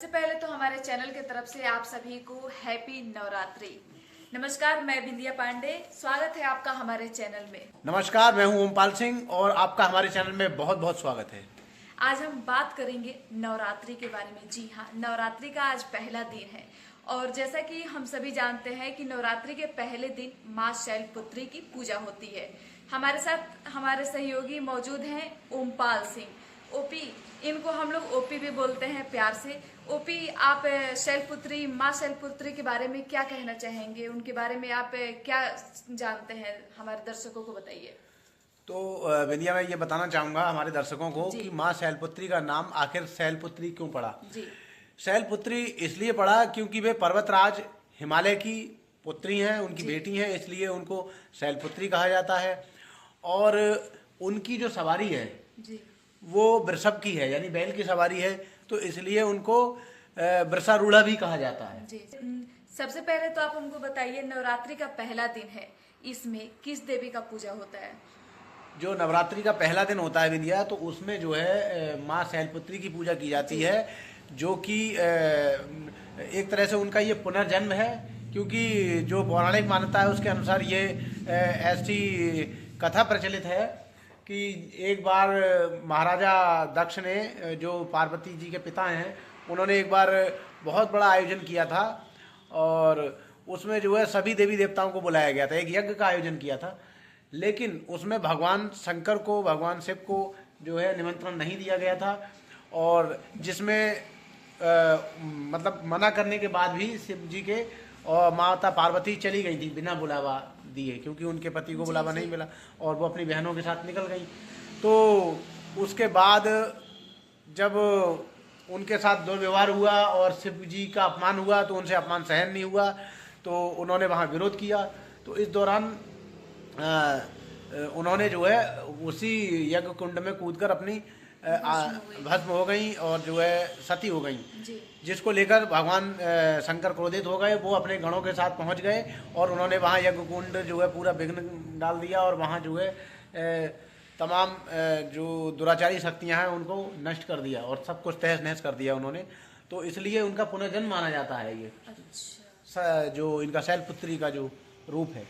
सबसे पहले तो हमारे चैनल की तरफ से आप सभी को हैप्पी नवरात्रि। नमस्कार, मैं बिंदिया पांडे, स्वागत है आपका हमारे चैनल में। नमस्कार, मैं हूं ओमपाल सिंह और आपका हमारे चैनल में बहुत बहुत स्वागत है। आज हम बात करेंगे नवरात्रि के बारे में। जी हाँ, नवरात्रि का आज पहला दिन है और जैसा कि हम सभी जानते हैं कि नवरात्रि के पहले दिन माँ शैलपुत्री की पूजा होती है। हमारे साथ हमारे सहयोगी मौजूद हैं ओमपाल सिंह, ओपी, इनको हम लोग ओपी भी बोलते हैं प्यार से। ओपी, आप शैलपुत्री, माँ शैलपुत्री के बारे में क्या कहना चाहेंगे? उनके बारे में आप क्या जानते हैं? हमारे दर्शकों को बताइए। तो विंध्या, मैं ये बताना चाहूँगा हमारे दर्शकों को जी। कि माँ शैलपुत्री का नाम आखिर शैलपुत्री क्यों पड़ा। जी शैलपुत्री इसलिए पड़ा क्योंकि वे पर्वतराज हिमालय की पुत्री हैं, उनकी जी। बेटी हैं, इसलिए उनको शैलपुत्री कहा जाता है। और उनकी जो सवारी है जी वो वृषभ की है, यानी बैल की सवारी है, तो इसलिए उनको वृषारूढ़ा भी कहा जाता है। जी। सबसे पहले तो आप हमको बताइए, नवरात्रि का पहला दिन है, इसमें किस देवी का पूजा होता है? जो नवरात्रि का पहला दिन होता है विद्या, तो उसमें जो है माँ शैलपुत्री की पूजा की जाती है, जो कि एक तरह से उनका ये पुनर्जन्म है। क्योंकि जो पौराणिक मान्यता है उसके अनुसार ये ऐसी कथा प्रचलित है कि एक बार महाराजा दक्ष ने, जो पार्वती जी के पिता हैं, उन्होंने एक बार बहुत बड़ा आयोजन किया था और उसमें जो है सभी देवी देवताओं को बुलाया गया था, एक यज्ञ का आयोजन किया था। लेकिन उसमें भगवान शंकर को, भगवान शिव को जो है निमंत्रण नहीं दिया गया था, और जिसमें मतलब मना करने के बाद भी शिव जी के और माता पार्वती चली गई थी बिना बुलावा दिए, क्योंकि उनके पति को बुलावा नहीं मिला और वो अपनी बहनों के साथ निकल गई। तो उसके बाद जब उनके साथ दुर्व्यवहार हुआ और शिव जी का अपमान हुआ, तो उनसे अपमान सहन नहीं हुआ, तो उन्होंने वहाँ विरोध किया। तो इस दौरान उन्होंने जो है उसी यज्ञ कुंड में कूदकर अपनी भस्म हो गई और जो है सती हो गई, जिसको लेकर भगवान शंकर क्रोधित हो गए। वो अपने गणों के साथ पहुंच गए और उन्होंने वहाँ यज्ञ कुंड जो है पूरा विघ्न डाल दिया और वहाँ जो है तमाम जो दुराचारी शक्तियाँ हैं उनको नष्ट कर दिया और सब कुछ तहस नहस कर दिया उन्होंने। तो इसलिए उनका पुनर्जन्म माना जाता है ये। अच्छा। जो इनका शैलपुत्री का जो रूप है।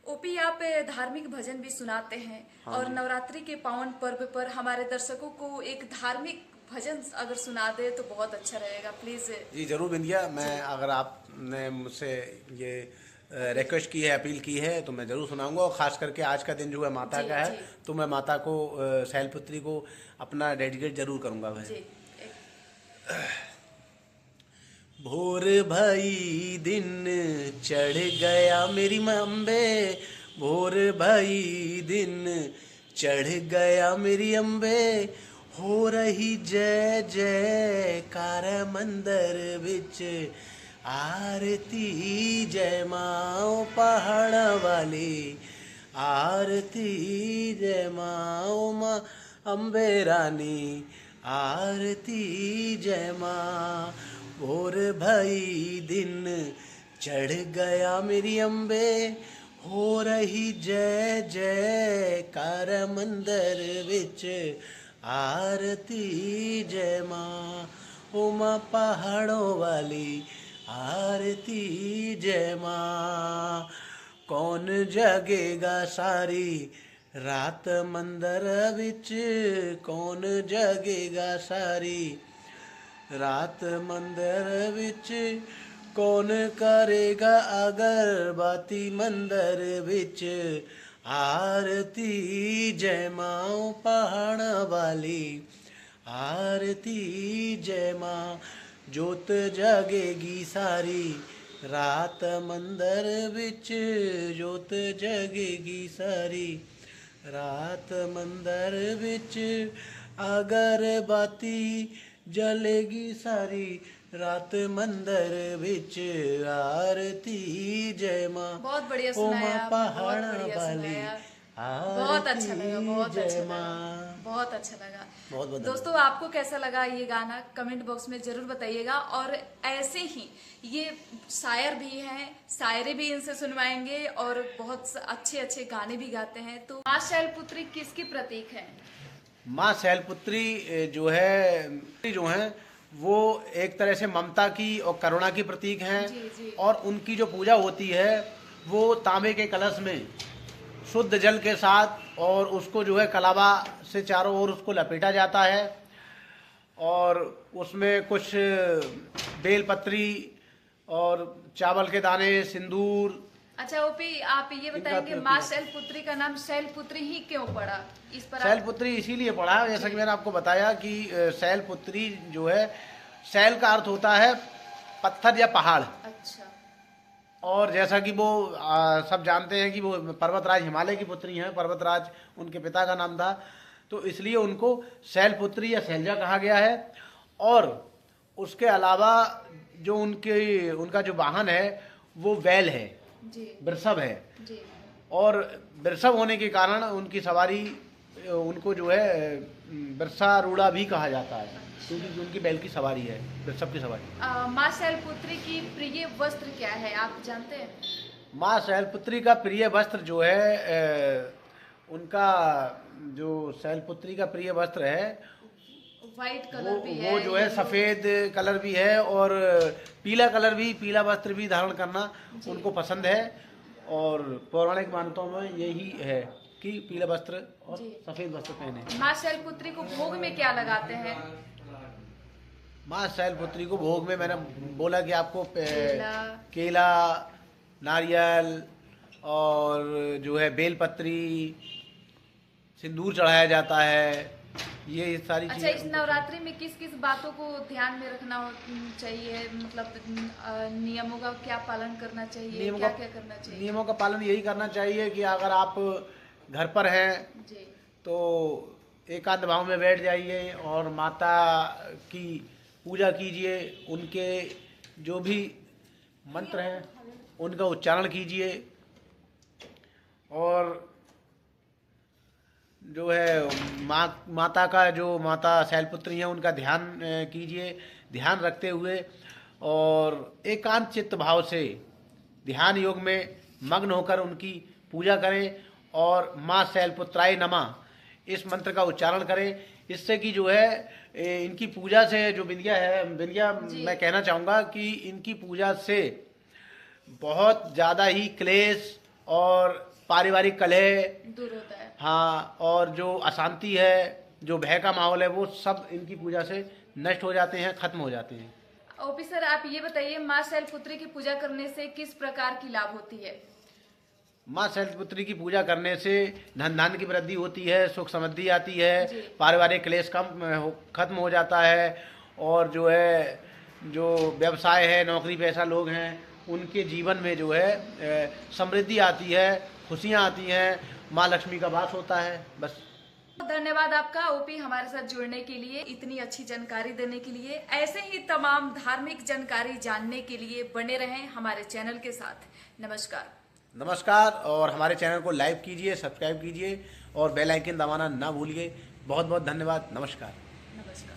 ओपी, आप धार्मिक भजन भी सुनाते हैं। हाँ और जी। नवरात्रि के पावन पर्व पर हमारे दर्शकों को एक धार्मिक भजन अगर सुना दे तो बहुत अच्छा रहेगा, प्लीज। जी जरूर बिंदिया, मैं अगर आपने मुझसे ये रिक्वेस्ट की है, अपील की है, तो मैं ज़रूर सुनाऊंगा। और ख़ास करके आज का दिन जो है माता का है, तो मैं माता को, शैलपुत्री को अपना डेडिकेट जरूर करूंगा भाई। भोर भई दिन चढ़ गया मेरी अम्बे, भोर भई दिन चढ़ गया मेरी अम्बे, हो रही जय जयकार मंदिर विच, आरती जय माँ पहाड़ वाली, आरती जय माँ अम्बे रानी, आरती जय माँ। भोर भई दिन चढ़ गया मेरी अम्बे, हो रही जय जयकार मंदिर विच, आरती जय माँ। ओ माँ पहाड़ों वाली, आरती जय माँ। कौन जगेगा सारी रात मंदिर विच, कौन जगेगा सारी रात मंदिर विच, कौन करेगा अगरबत्ती मंदिर विच, आरती जय माँ पहाड़ वाली, आरती जय माँ। जोत जगेगी सारी रात मंदिर विच, जोत जगेगी सारी रात मंदिर विच, अगरबत्ती जलेगी सारी रात मंदिर विच, आरती जय माँ। बहुत बढ़िया ओ सुनाया माँ आपने, पहाड़ बहुत बढ़िया वाली, सुनाया। बहुत अच्छा लगा, बहुत अच्छा जय लगा, माँ। बहुत अच्छा लगा। बहुत बहुत दोस्तों, आपको कैसा लगा ये गाना कमेंट बॉक्स में जरूर बताइएगा। और ऐसे ही ये शायर भी हैं, शायरी भी इनसे सुनवाएंगे और बहुत अच्छे अच्छे गाने भी गाते हैं। तो माँ शैलपुत्री किसकी प्रतीक है? माँ शैलपुत्री जो है वो एक तरह से ममता की और करुणा की प्रतीक हैं। जी, जी। और उनकी जो पूजा होती है वो तांबे के कलश में शुद्ध जल के साथ, और उसको जो है कलावा से चारों ओर उसको लपेटा जाता है, और उसमें कुछ बेलपत्री और चावल के दाने, सिंदूर। अच्छा ओपी, आप ये बताएंगे माँ शैलपुत्री का नाम शैलपुत्री ही क्यों पड़ा? इस पर शैलपुत्री इसीलिए पड़ा है, जैसा कि मैंने आपको बताया कि शैलपुत्री जो है, शैल का अर्थ होता है पत्थर या पहाड़। अच्छा। और जैसा कि वो सब जानते हैं कि वो पर्वतराज हिमालय की पुत्री हैं, पर्वतराज उनके पिता का नाम था, तो इसलिए उनको शैलपुत्री या शैलजा कहा गया है। और उसके अलावा जो उनका जो वाहन है वो बैल है, जी वृषभ है। जी। और वृषभ होने के कारण उनकी सवारी, उनको जो है वृषारूढ़ा भी कहा जाता है, क्योंकि उनकी बैल की सवारी है, वृषभ की सवारी। माँ शैलपुत्री की प्रिय वस्त्र क्या है, आप जानते हैं? माँ शैलपुत्री का प्रिय वस्त्र जो है, उनका जो शैलपुत्री का प्रिय वस्त्र है व्हाइट कलर भी वो जो है सफेद कलर भी है, और पीला कलर भी, पीला वस्त्र भी धारण करना उनको पसंद है। और पौराणिक मान्यताओं में यही है कि पीला वस्त्र और सफेद वस्त्र पहने। माँ शैलपुत्री को भोग में क्या लगाते हैं? माँ शैलपुत्री को भोग में मैंने बोला कि आपको केला, नारियल और जो है बेलपत्री, सिंदूर चढ़ाया जाता है, ये सारी अच्छा, चीजें। इस नवरात्रि में किस किस बातों को ध्यान में रखना चाहिए, मतलब नियमों का क्या पालन करना चाहिए, क्या क्या करना चाहिए? नियमों का पालन यही करना चाहिए कि अगर आप घर पर हैं जी तो एकांत भाव में बैठ जाइए और माता की पूजा कीजिए, उनके जो भी मंत्र हैं उनका उच्चारण कीजिए, और जो है माता का, जो माता शैलपुत्री हैं उनका ध्यान कीजिए, ध्यान रखते हुए और एकांत चित्त भाव से ध्यान योग में मग्न होकर उनकी पूजा करें, और माँ शैलपुत्राय नमः इस मंत्र का उच्चारण करें। इससे कि जो है इनकी पूजा से जो विंध्या मैं कहना चाहूँगा कि इनकी पूजा से बहुत ज़्यादा ही क्लेश और पारिवारिक कलह दूर होता है। हाँ, और जो अशांति है, जो भय का माहौल है, वो सब इनकी पूजा से नष्ट हो जाते हैं, खत्म हो जाते हैं। ओपी सर, आप ये बताइए माँ शैलपुत्री की पूजा करने से किस प्रकार की लाभ होती है? माँ शैलपुत्री की पूजा करने से धन धान्य की वृद्धि होती है, सुख समृद्धि आती है, पारिवारिक क्लेश खत्म हो जाता है, और जो है जो व्यवसाय है, नौकरी पेशा लोग हैं, उनके जीवन में जो है समृद्धि आती है, खुशियाँ आती हैं, माँ लक्ष्मी का वास होता है। बस धन्यवाद आपका ओपी, हमारे साथ जुड़ने के लिए, इतनी अच्छी जानकारी देने के लिए। ऐसे ही तमाम धार्मिक जानकारी जानने के लिए बने रहें हमारे चैनल के साथ। नमस्कार। और हमारे चैनल को लाइक कीजिए, सब्सक्राइब कीजिए और बेल आइकन दबाना ना भूलिए। बहुत बहुत धन्यवाद। नमस्कार।